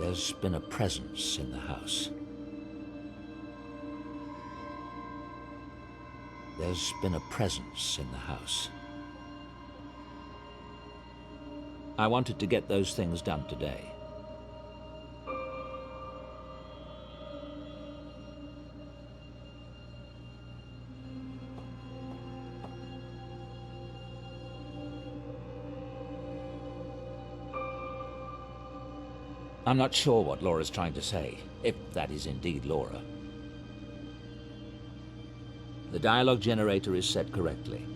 There's been a presence in the house. There's been a presence in the house. I wanted to get those things done today. I'm not sure what Laura's trying to say, if that is indeed Laura. The dialogue generator is set correctly.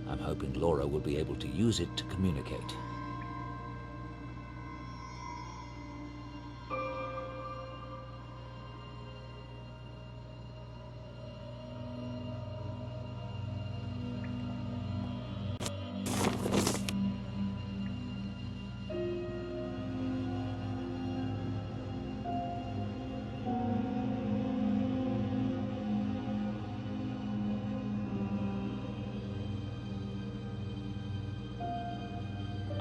I'm hoping Laura will be able to use it to communicate.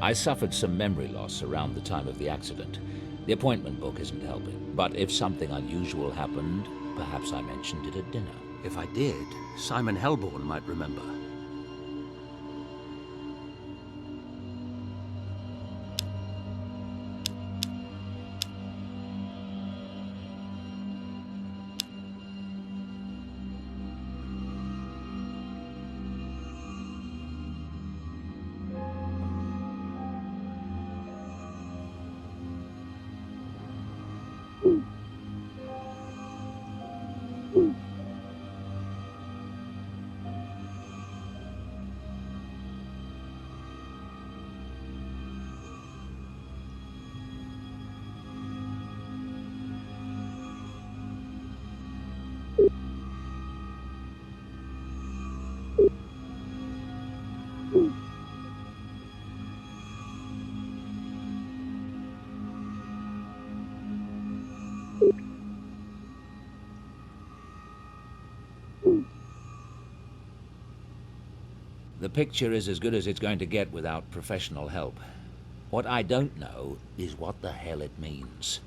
I suffered some memory loss around the time of the accident. The appointment book isn't helping, but if something unusual happened, perhaps I mentioned it at dinner. If I did, Simon Helborn might remember. The picture is as good as it's going to get without professional help. What I don't know is what the hell it means.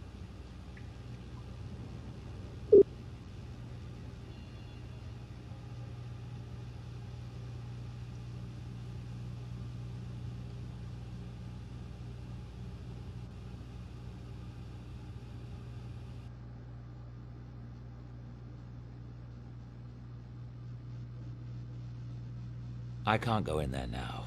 I can't go in there now.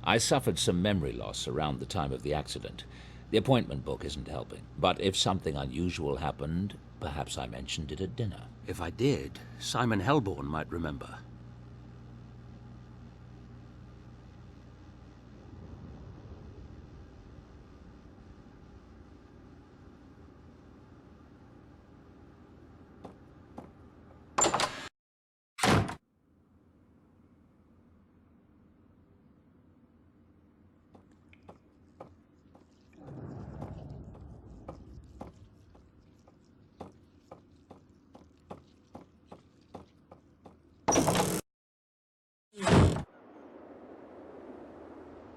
I suffered some memory loss around the time of the accident. The appointment book isn't helping, but if something unusual happened, perhaps I mentioned it at dinner. If I did, Simon Helborn might remember.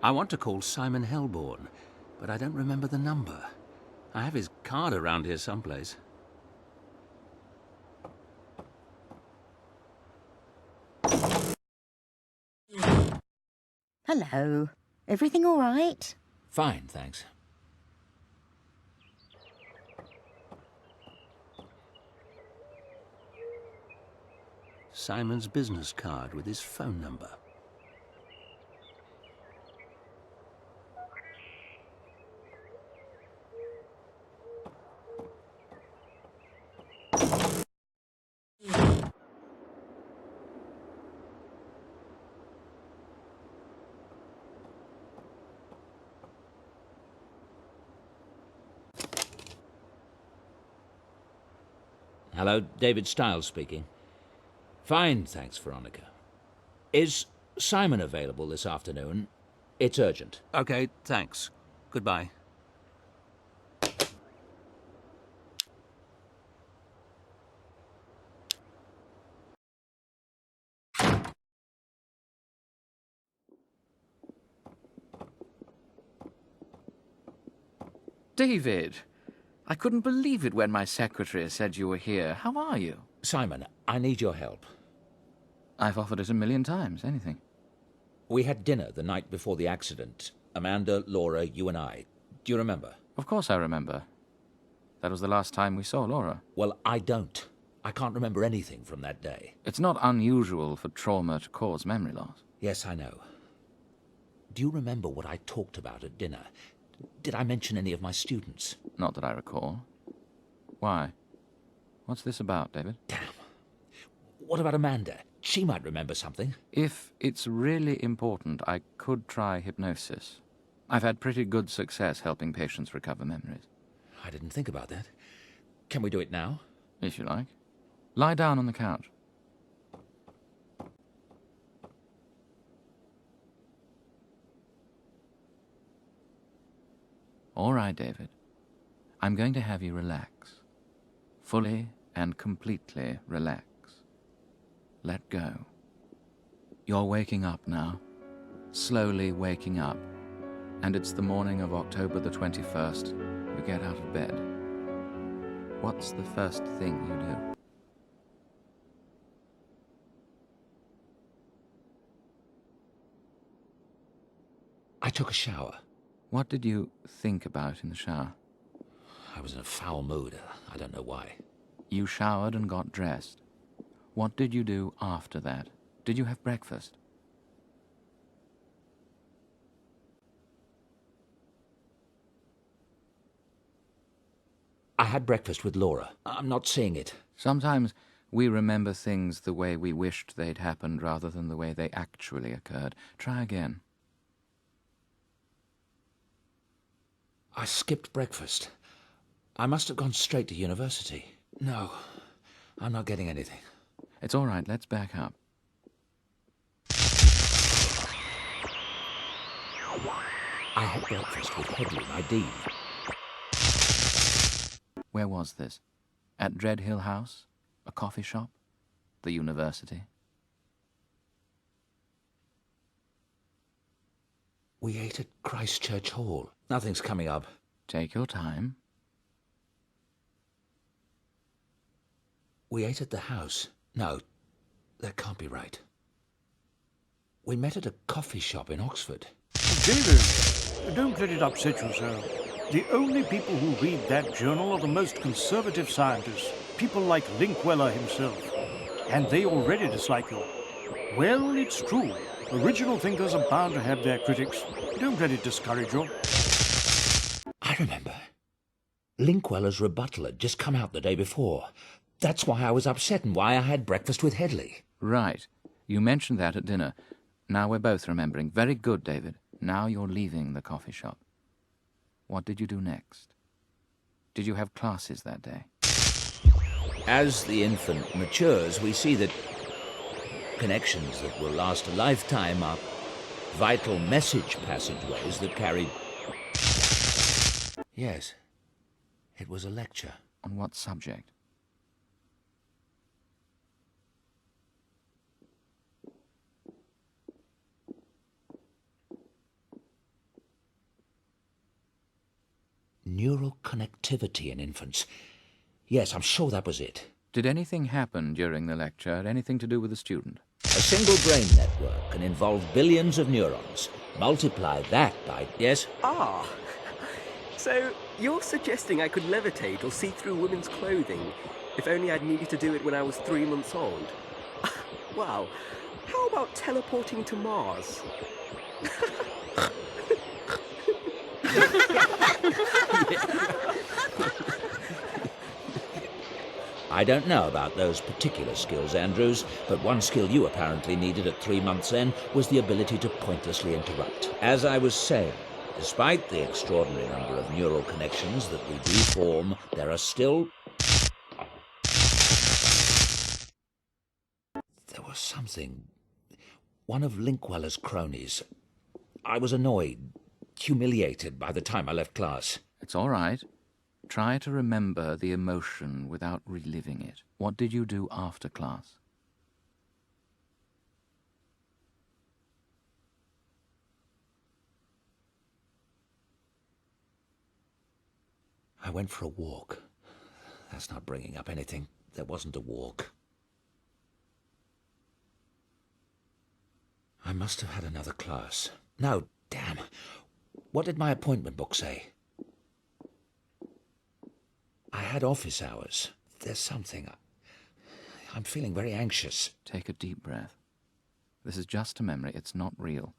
I want to call Simon Helborn, but I don't remember the number. I have his card around here someplace. Hello. Everything all right? Fine, thanks. Simon's business card with his phone number. Hello, David Stiles speaking. Fine, thanks, Veronica. Is Simon available this afternoon? It's urgent. Okay, thanks. Goodbye. David, I couldn't believe it when my secretary said you were here. How are you? Simon, I need your help. I've offered it 1,000,000 times. Anything. We had dinner the night before the accident. Amanda, Laura, you and I. Do you remember? Of course I remember. That was the last time we saw Laura. Well, I don't. I can't remember anything from that day. It's not unusual for trauma to cause memory loss. Yes, I know. Do you remember what I talked about at dinner? Did I mention any of my students? Not that I recall. Why? What's this about, David? Damn. What about Amanda? She might remember something. If it's really important, I could try hypnosis. I've had pretty good success helping patients recover memories. I didn't think about that. Can we do it now? If you like. Lie down on the couch. All right, David. I'm going to have you relax. Fully and completely relax. Let go. You're waking up now. Slowly waking up. And it's the morning of October the 21st. You get out of bed. What's the first thing you do? I took a shower. What did you think about in the shower? I was in a foul mood. I don't know why. You showered and got dressed. What did you do after that? Did you have breakfast? I had breakfast with Laura. I'm not seeing it. Sometimes we remember things the way we wished they'd happened rather than the way they actually occurred. Try again. I skipped breakfast. I must have gone straight to university. No, I'm not getting anything. It's all right. Let's back up. I had breakfast with Headley, my dean. Where was this? At Dreadhill House? A coffee shop? The university? We ate at Christchurch Hall. Nothing's coming up. Take your time. We ate at the house. No, that can't be right. We met at a coffee shop in Oxford. David, don't let it upset you so. The only people who read that journal are the most conservative scientists, people like Linkweller himself. And they already dislike you. Well, it's true. Original thinkers are bound to have their critics. Don't let it discourage you. I remember. Linkweller's rebuttal had just come out the day before. That's why I was upset and why I had breakfast with Headley. Right. You mentioned that at dinner. Now we're both remembering. Very good, David. Now you're leaving the coffee shop. What did you do next? Did you have classes that day? As the infant matures, we see that connections that will last a lifetime are vital message passageways that carry... Yes, it was a lecture. On what subject? Neural connectivity in infants. Yes, I'm sure that was it. Did anything happen during the lecture? Anything to do with the student? A single brain network can involve billions of neurons. Multiply that by... Yes? Ah, so you're suggesting I could levitate or see through women's clothing if only I'd needed to do it when I was 3 months old? Wow, how about teleporting to Mars? I don't know about those particular skills, Andrews, but one skill you apparently needed at 3 months' end was the ability to pointlessly interrupt. As I was saying, despite the extraordinary number of neural connections that we do form, there are still... There was something... One of Linkweller's cronies. I was annoyed, humiliated by the time I left class. It's all right. Try to remember the emotion without reliving it. What did you do after class? I went for a walk. That's not bringing up anything. There wasn't a walk. I must have had another class. No, damn. What did my appointment book say? I had office hours. There's something. I'm feeling very anxious. Take a deep breath. This is just a memory. It's not real.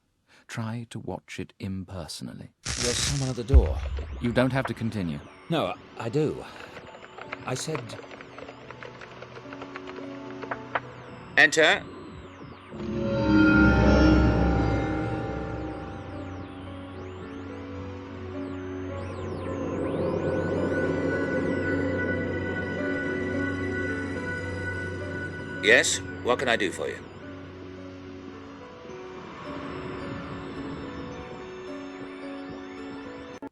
Try to watch it impersonally. There's someone at the door. You don't have to continue. No, I do. I said... Enter. Yes? What can I do for you?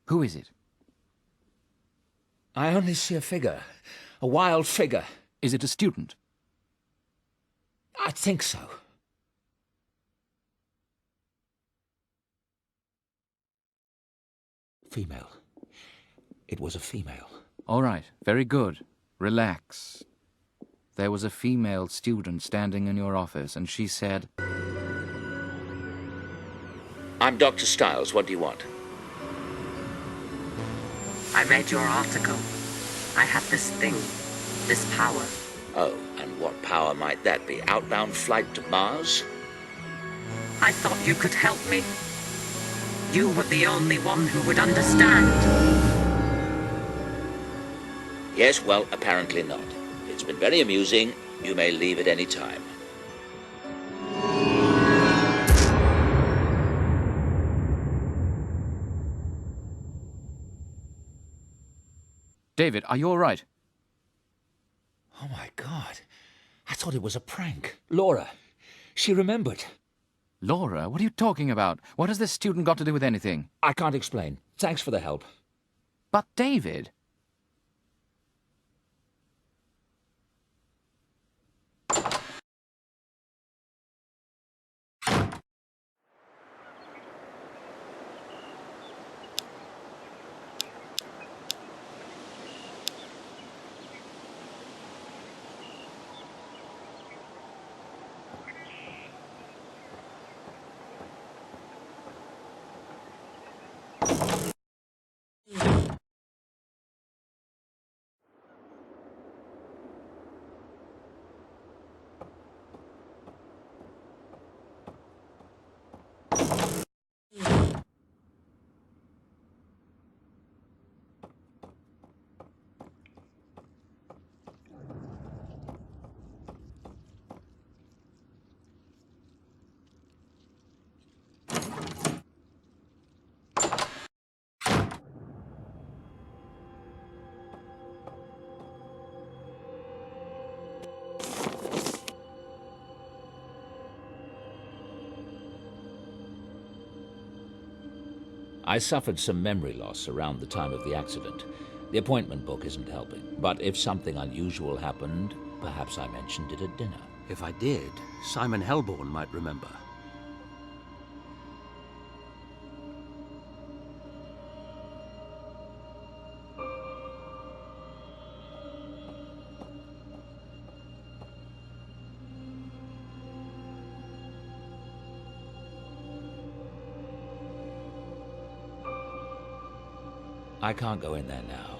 Who is it? I only see a figure. A wild figure. Is it a student? I think so. Female. It was a female. All right, very good. Relax. There was a female student standing in your office, and she said... I'm Dr. Stiles. What do you want? I read your article. I have this thing, this power. Oh, and what power might that be? Outbound flight to Mars? I thought you could help me. You were the only one who would understand. Yes, well, apparently not. It's been very amusing. You may leave at any time. David, are you all right? Oh, my God. I thought it was a prank. Laura. She remembered. Laura, what are you talking about? What has this student got to do with anything? I can't explain. Thanks for the help. But David... I suffered some memory loss around the time of the accident. The appointment book isn't helping. But if something unusual happened, perhaps I mentioned it at dinner. If I did, Simon Helborn might remember. I can't go in there now.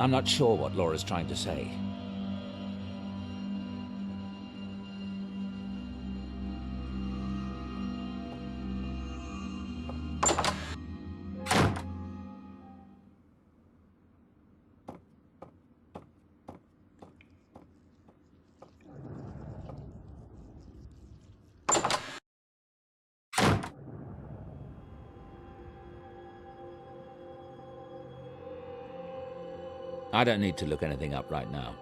I'm not sure what Laura's trying to say. I don't need to look anything up right now.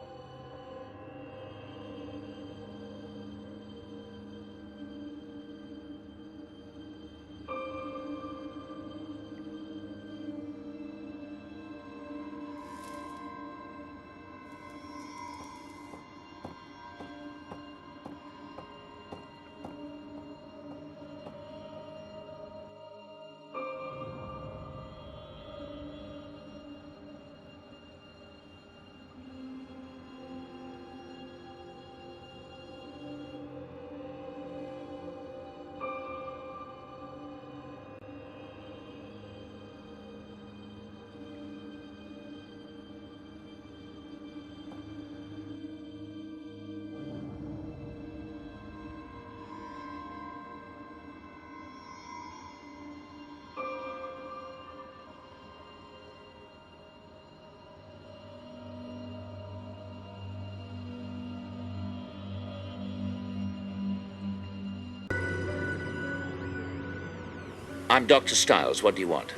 I'm Dr. Stiles. What do you want?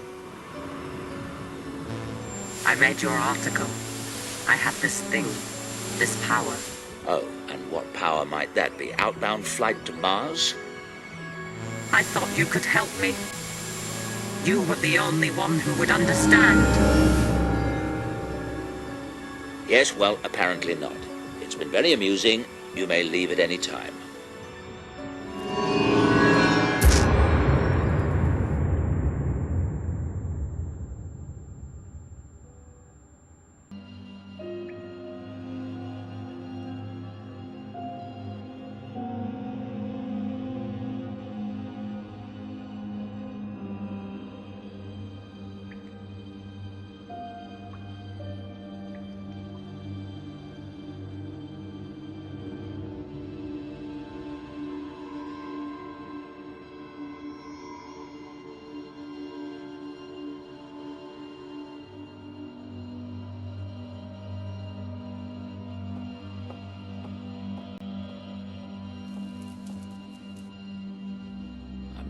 I read your article. I have this thing, this power. Oh, and what power might that be? Outbound flight to Mars? I thought you could help me. You were the only one who would understand. Yes, well, apparently not. It's been very amusing. You may leave at any time.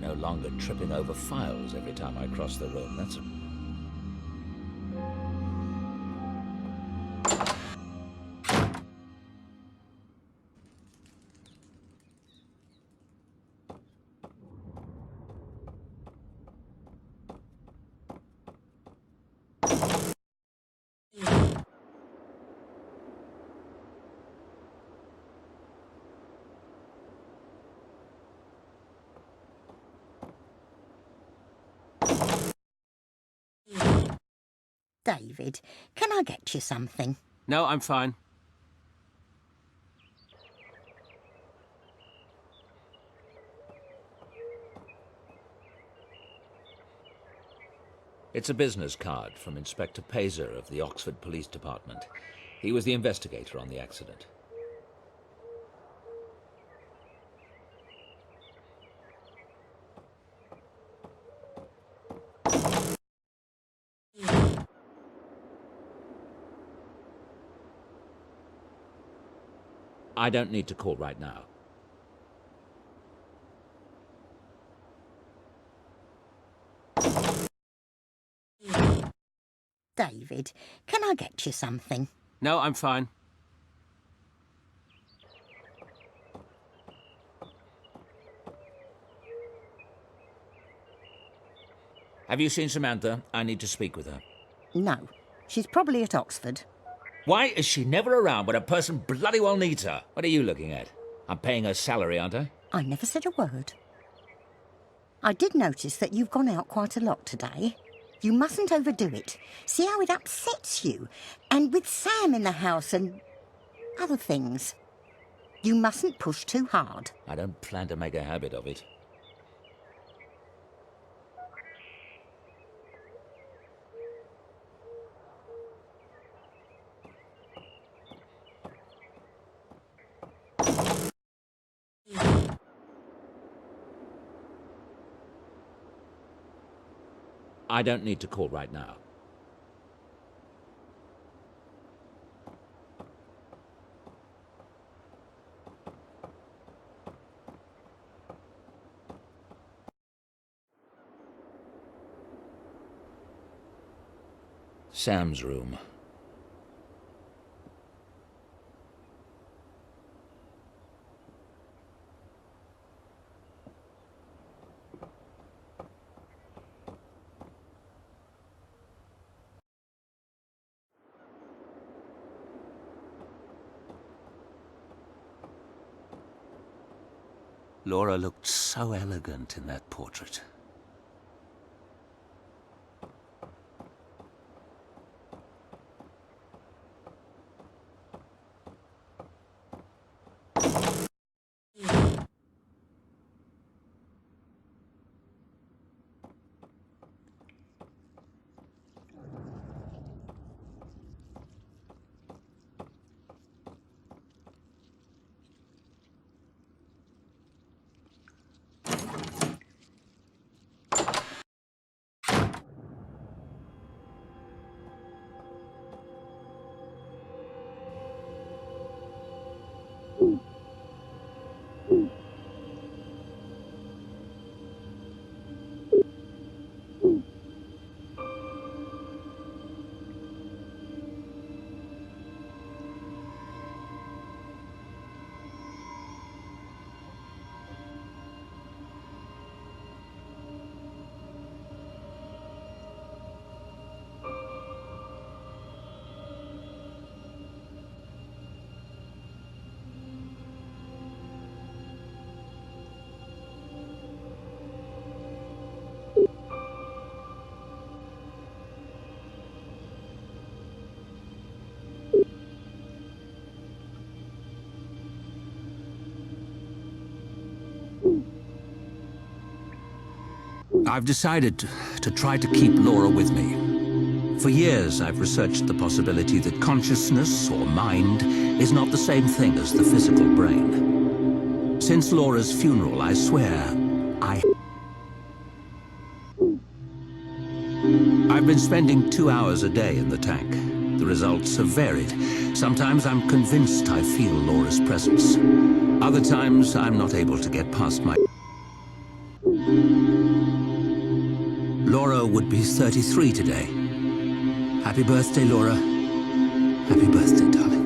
No longer tripping over files every time I cross the room. That's a... David, can I get you something? No, I'm fine. It's a business card from Inspector Pazer of the Oxford Police Department. He was the investigator on the accident. I don't need to call right now. David, can I get you something? No, I'm fine. Have you seen Samantha? I need to speak with her. No, she's probably at Oxford. Why is she never around when a person bloody well needs her? What are you looking at? I'm paying her salary, aren't I? I never said a word. I did notice that you've gone out quite a lot today. You mustn't overdo it. See how it upsets you? And with Sam in the house and other things. You mustn't push too hard. I don't plan to make a habit of it. I don't need to call right now. Sam's room. Laura looked so elegant in that portrait. I've decided to try to keep Laura with me. For years, I've researched the possibility that consciousness, or mind, is not the same thing as the physical brain. Since Laura's funeral, I swear, I've been spending 2 hours a day in the tank. The results have varied. Sometimes I'm convinced I feel Laura's presence. Other times, I'm not able to get past my... Laura would be 33 today. Happy birthday, Laura. Happy birthday, darling.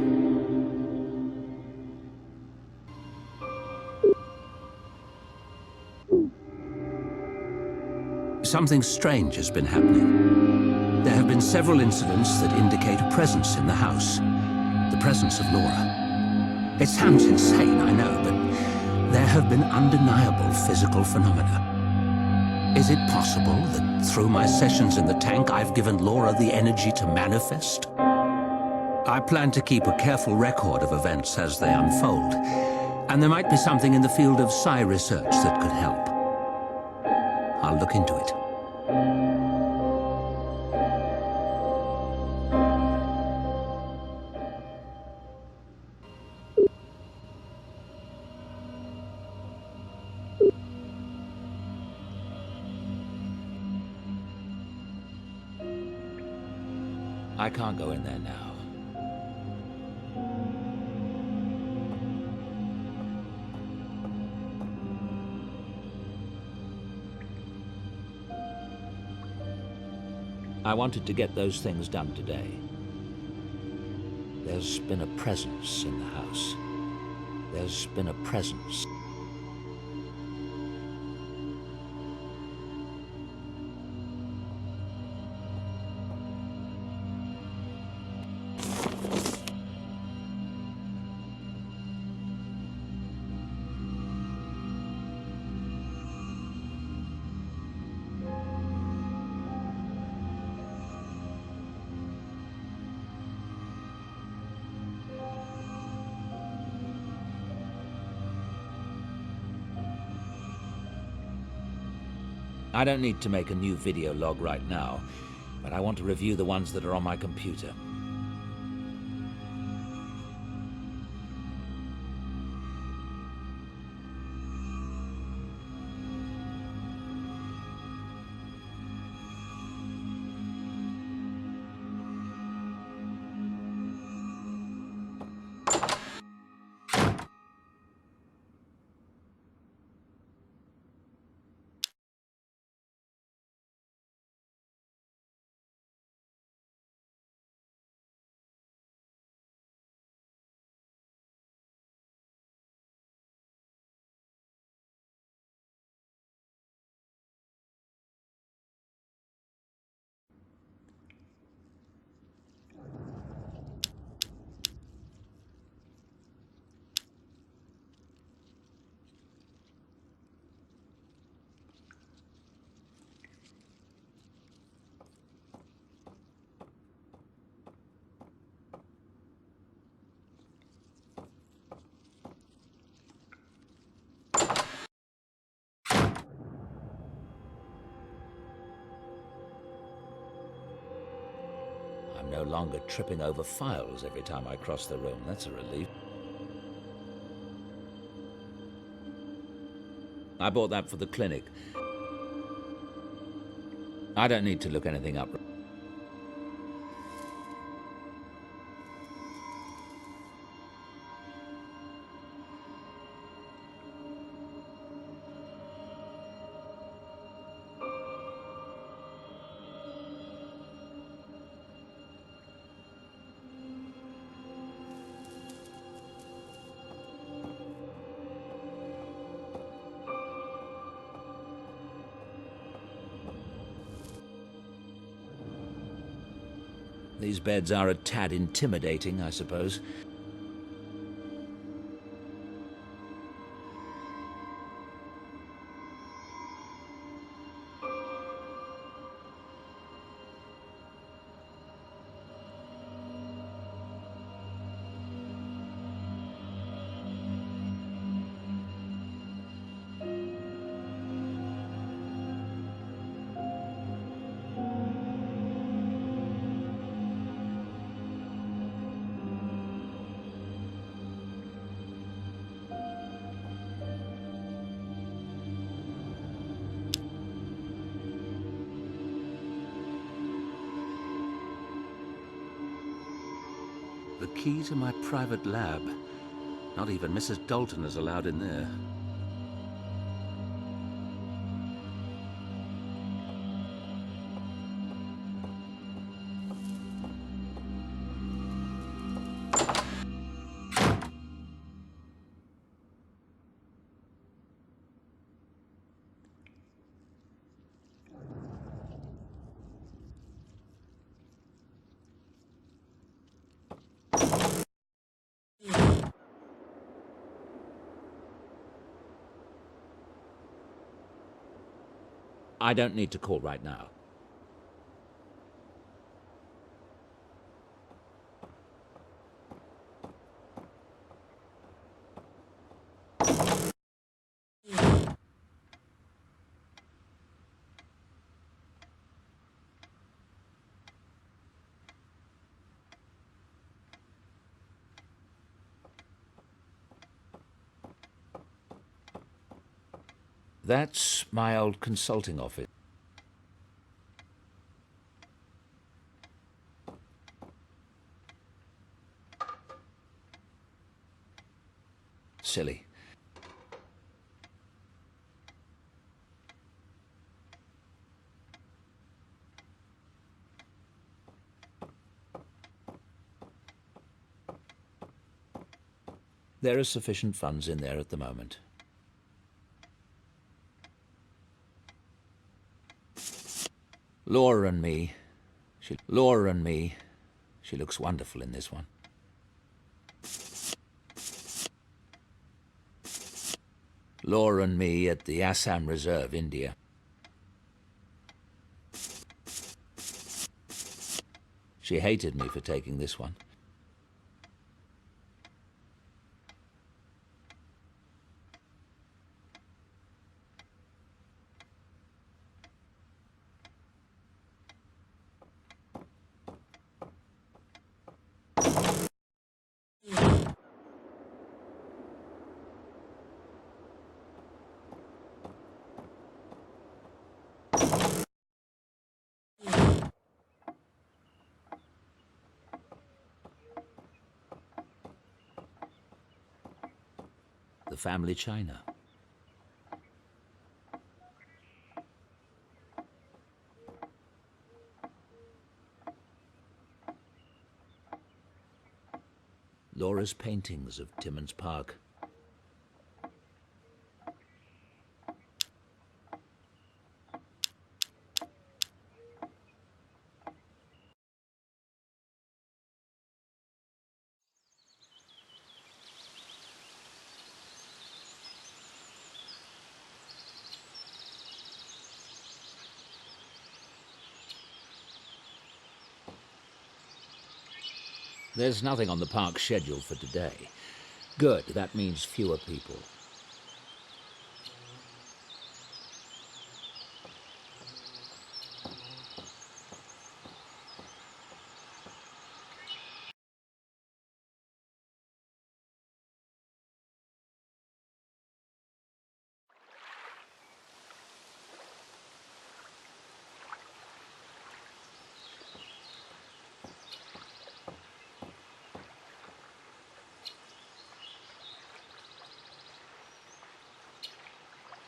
Something strange has been happening. There have been several incidents that indicate a presence in the house. The presence of Laura. It sounds insane, I know, but there have been undeniable physical phenomena. Is it possible that through my sessions in the tank, I've given Laura the energy to manifest? I plan to keep a careful record of events as they unfold, and there might be something in the field of psi research that could help. I'll look into it. I can't go in there now. I wanted to get those things done today. There's been a presence in the house. There's been a presence. I don't need to make a new video log right now, but I want to review the ones that are on my computer. I'm no longer tripping over files every time I cross the room. That's a relief. I bought that for the clinic. I don't need to look anything up. These beds are a tad intimidating, I suppose. The key to my private lab. Not even Mrs. Dalton is allowed in there. I don't need to call right now. That's my old consulting office. Silly. There are sufficient funds in there at the moment. Laura and me. She looks wonderful in this one. Laura and me at the Assam Reserve, India. She hated me for taking this one. The family china. Laura's paintings of Timmins Park. There's nothing on the park schedule for today. Good, that means fewer people.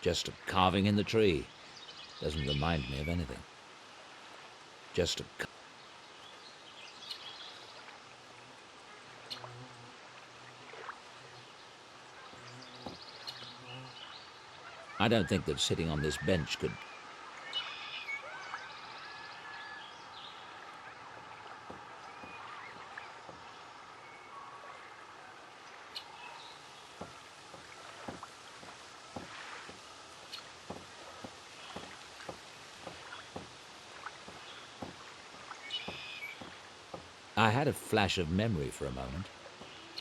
Just a carving in the tree. Doesn't remind me of anything. Just a... I don't think that sitting on this bench could... I had a flash of memory for a moment,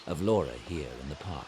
of Laura here in the park.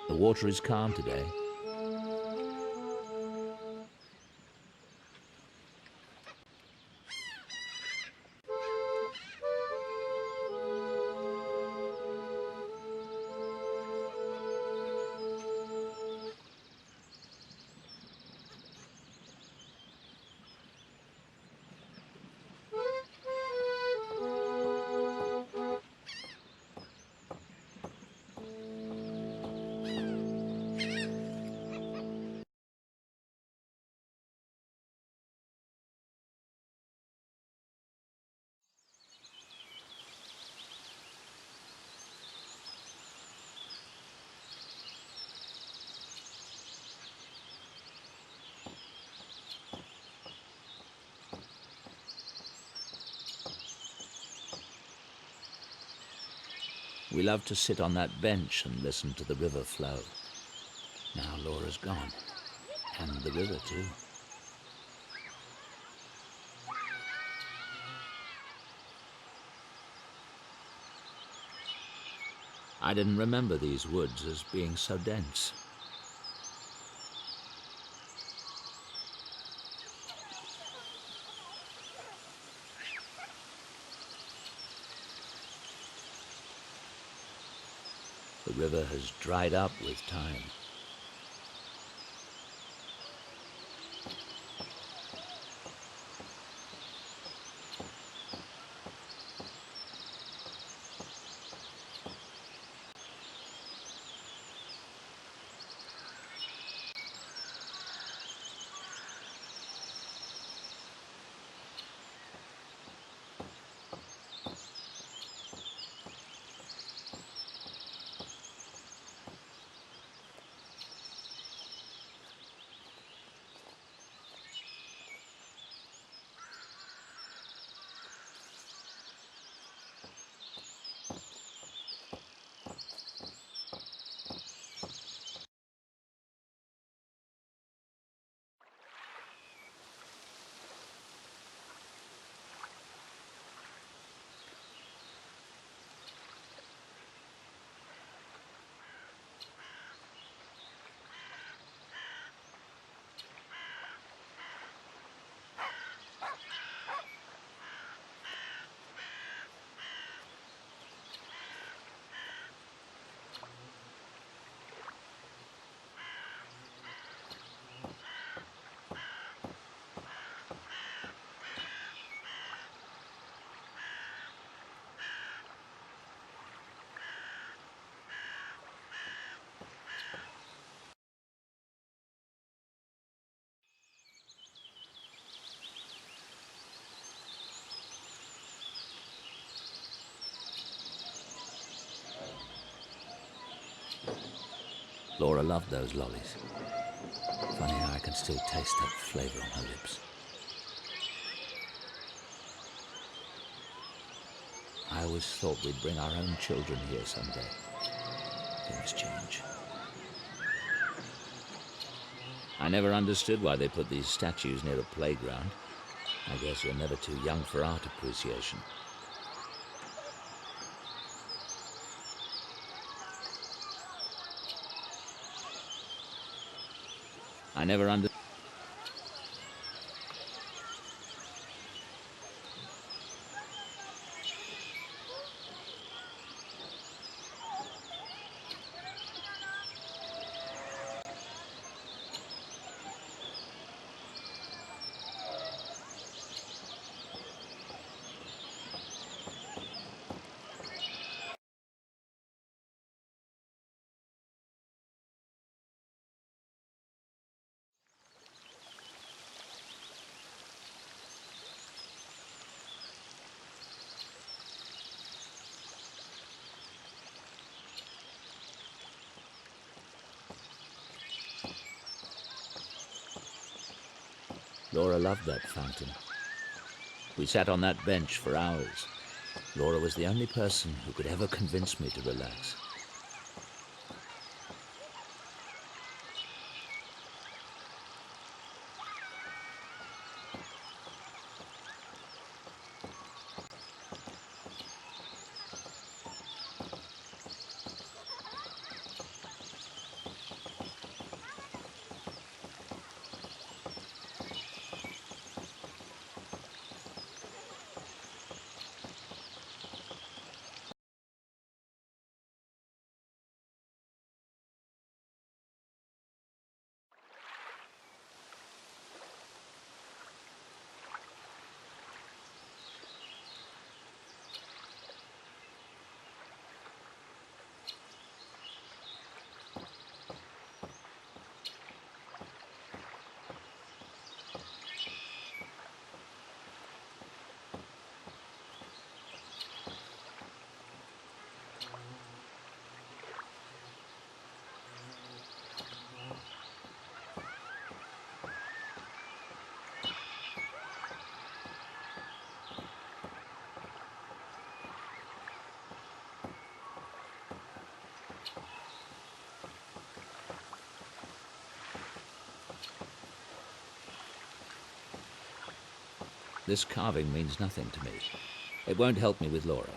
The water is calm today. We love to sit on that bench and listen to the river flow. Now Laura's gone, and the river too. I didn't remember these woods as being so dense. The river has dried up with time. Laura loved those lollies. Funny how I can still taste that flavor on her lips. always thought we'd bring our own children here someday. Things change. I never understood why they put these statues near a playground. I guess you're never too young for art appreciation. I never understood. Laura loved that fountain. We sat on that bench for hours. Laura was the only person who could ever convince me to relax. This carving means nothing to me. It won't help me with Laura.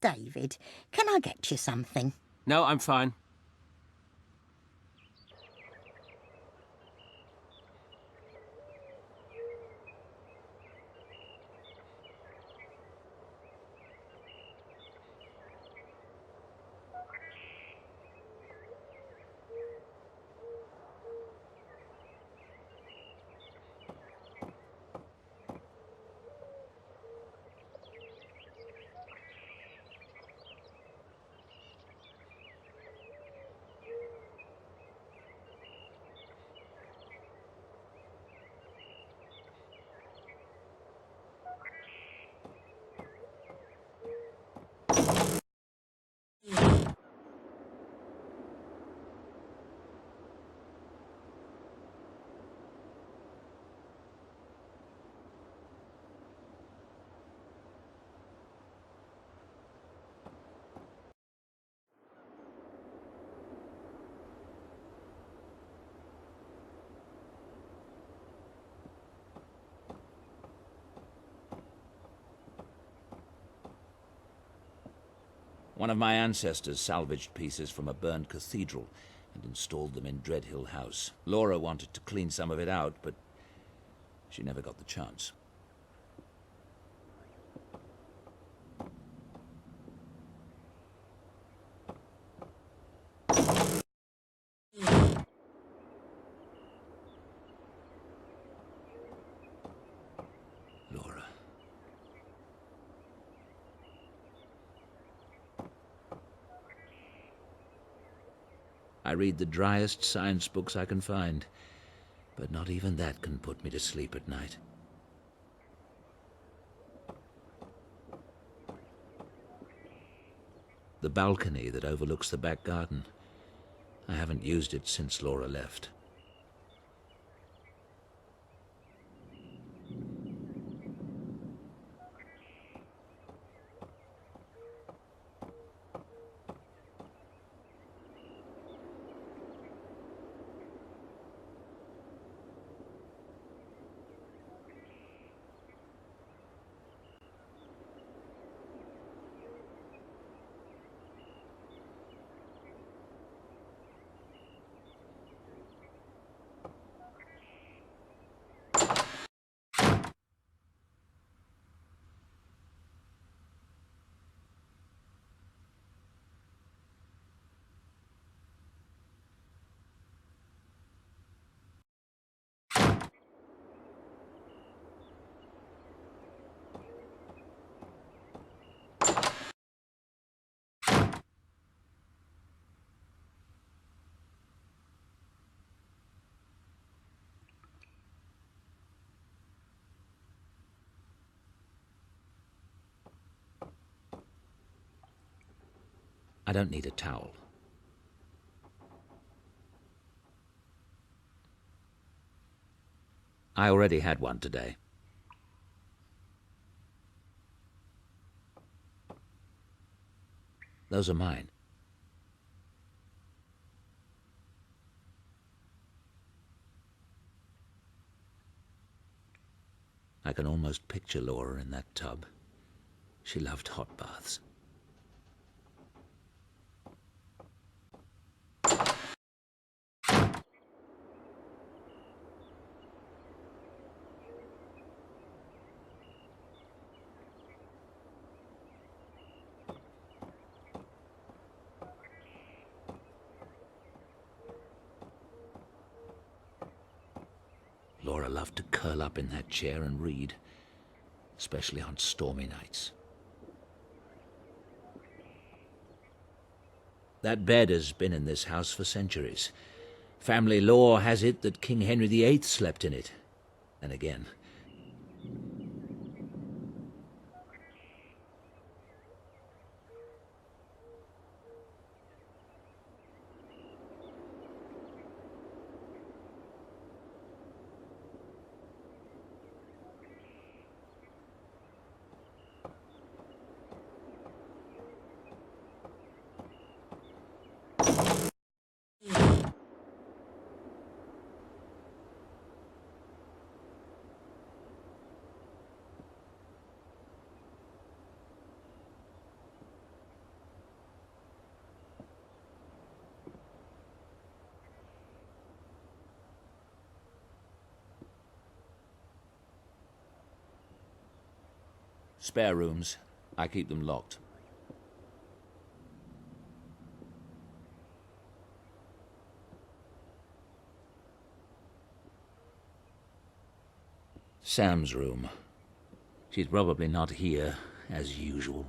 David, can I get you something? No, I'm fine. One of my ancestors salvaged pieces from a burned cathedral and installed them in Dreadhill House. Laura wanted to clean some of it out, but she never got the chance. Laura. I read the driest science books I can find, but not even that can put me to sleep at night. The balcony that overlooks the back garden. I haven't used it since Laura left. I don't need a towel. I already had one today. Those are mine. I can almost picture Laura in that tub. She loved hot baths. Laura loved to curl up in that chair and read, especially on stormy nights. That bed has been in this house for centuries. Family lore has it that King Henry VIII slept in it. And again. Spare rooms. I keep them locked. Sam's room. She's probably not here, as usual.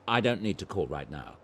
I don't need to call right now.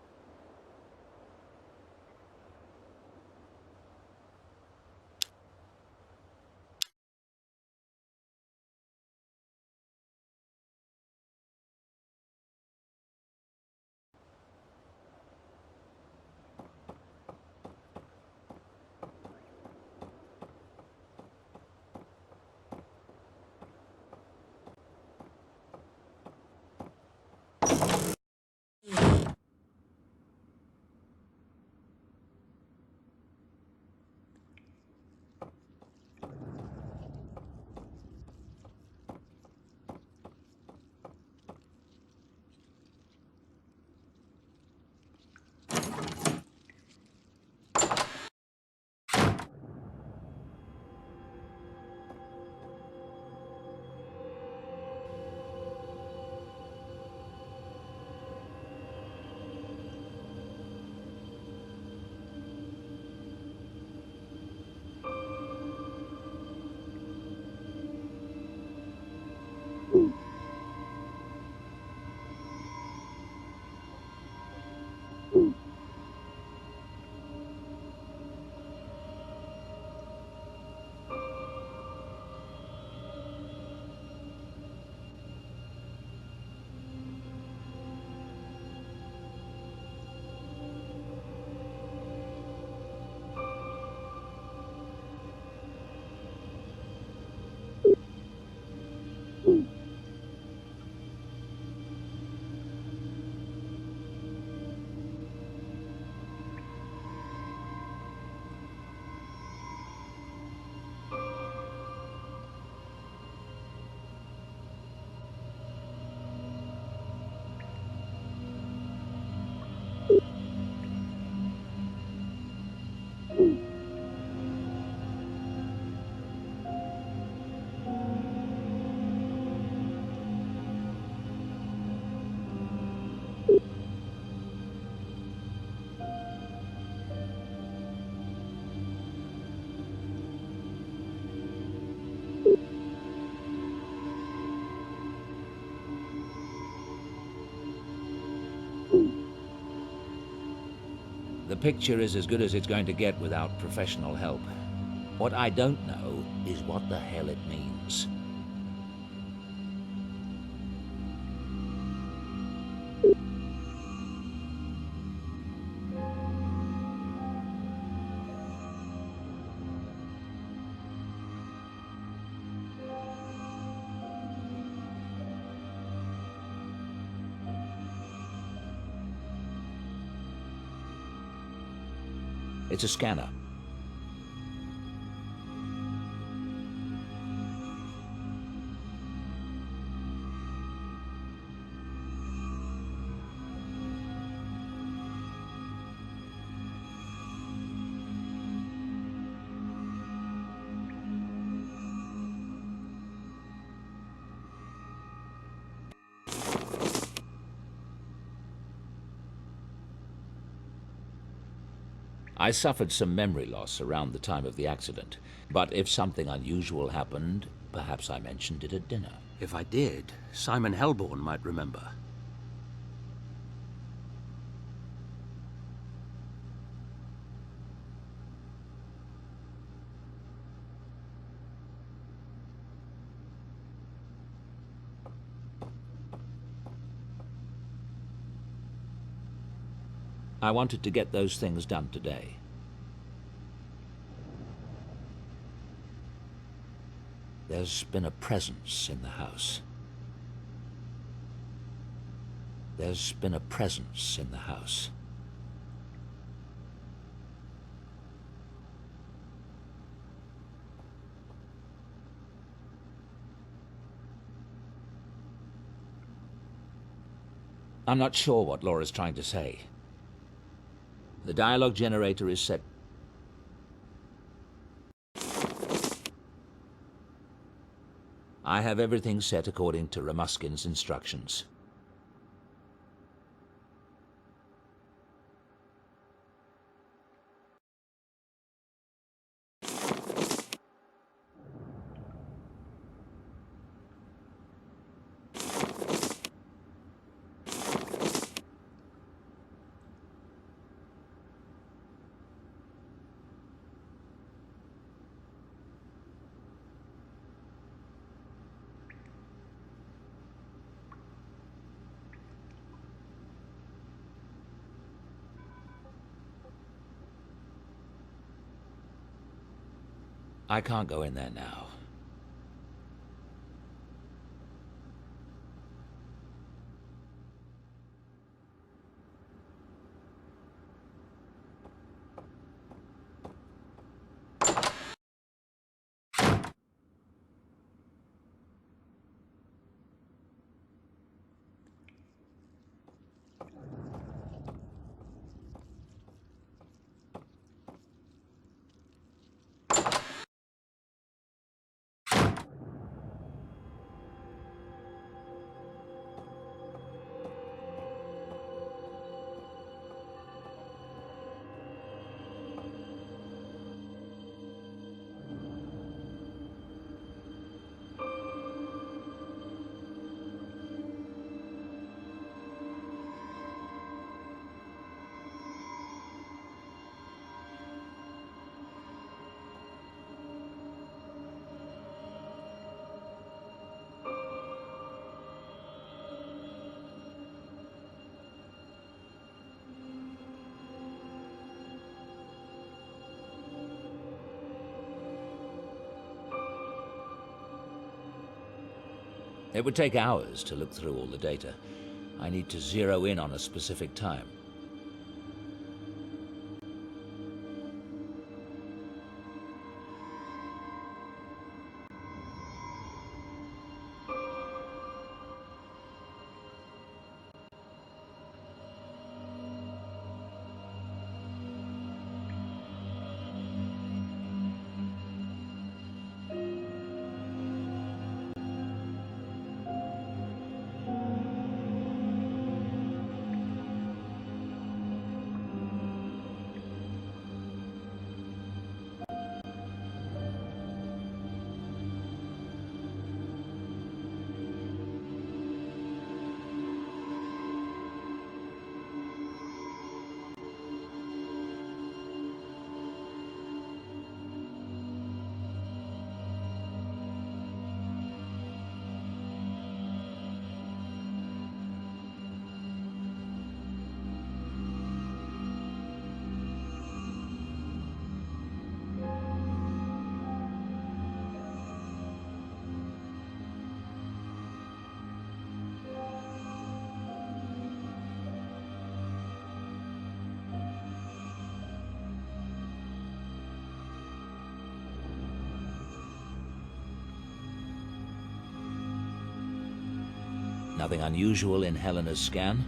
The picture is as good as it's going to get without professional help. What I don't know is what the hell it means. It's a scanner. I suffered some memory loss around the time of the accident, but if something unusual happened, perhaps I mentioned it at dinner. If I did, Simon Helborn might remember. I wanted to get those things done today. There's been a presence in the house. There's been a presence in the house. I'm not sure what Laura's trying to say. The dialogue generator is set. I have everything set according to Ramuskin's instructions. I can't go in there now. It would take hours to look through all the data. I need to zero in on a specific time. Nothing unusual in Helena's scan?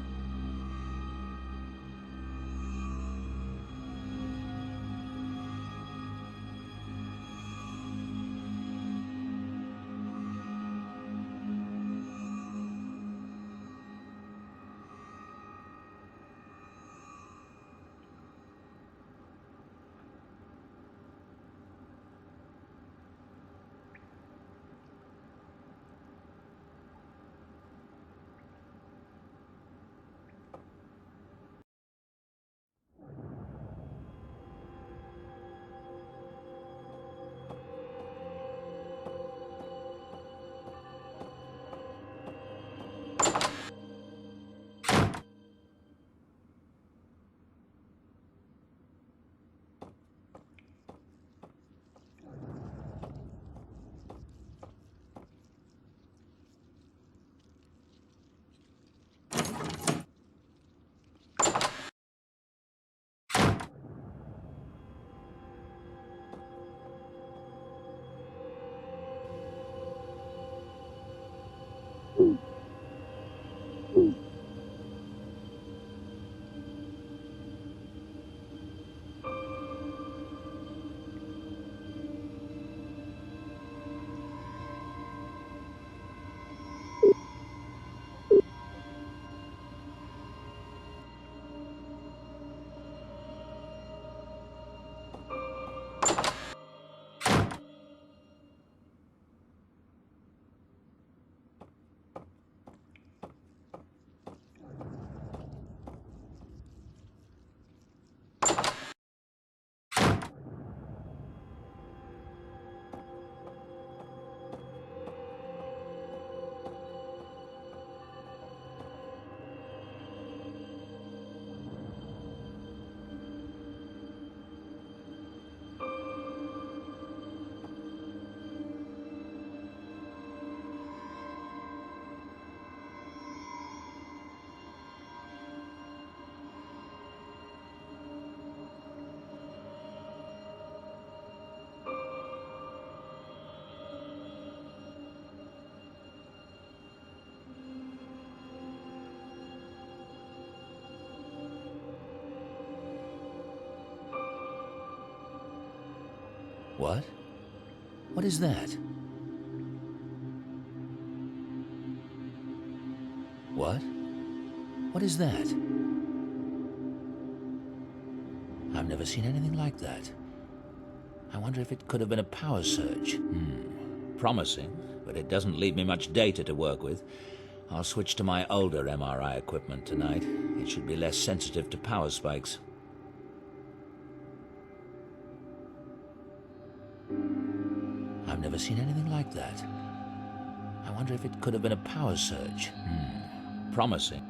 What? What is that? What? What is that? I've never seen anything like that. I wonder if it could have been a power surge. Promising, but it doesn't leave me much data to work with. I'll switch to my older MRI equipment tonight. It should be less sensitive to power spikes. I've never seen anything like that. I wonder if it could have been a power surge. Promising.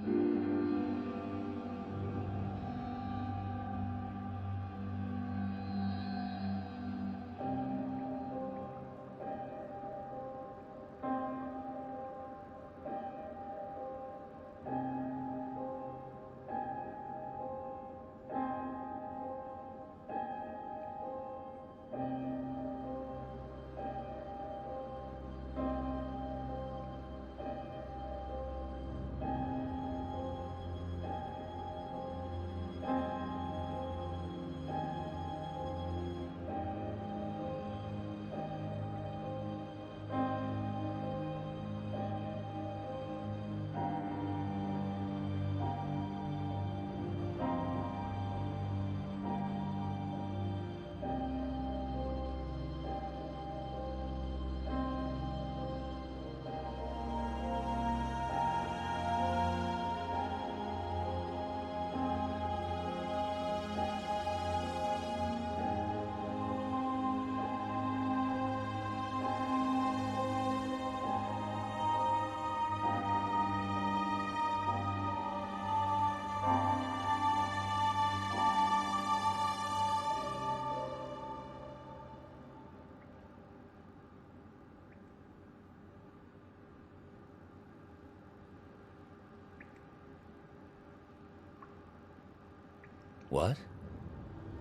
What?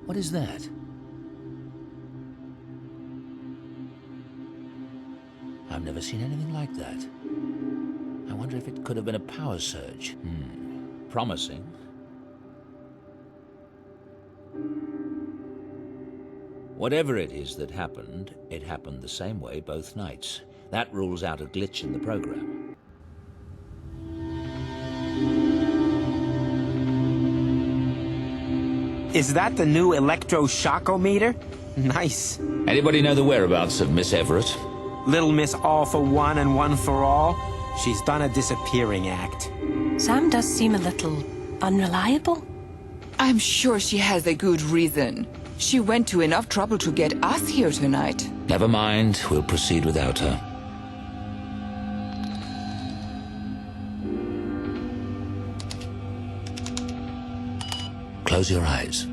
What is that? I've never seen anything like that. I wonder if it could have been a power surge. Promising. Whatever it is that happened, it happened the same way both nights. That rules out a glitch in the program. Is that the new electroshockometer? Nice. Anybody know the whereabouts of Miss Everett? Little Miss All for One and One for All? She's done a disappearing act. Sam does seem a little unreliable. I'm sure she has a good reason. She went to enough trouble to get us here tonight. Never mind, we'll proceed without her. Close your eyes.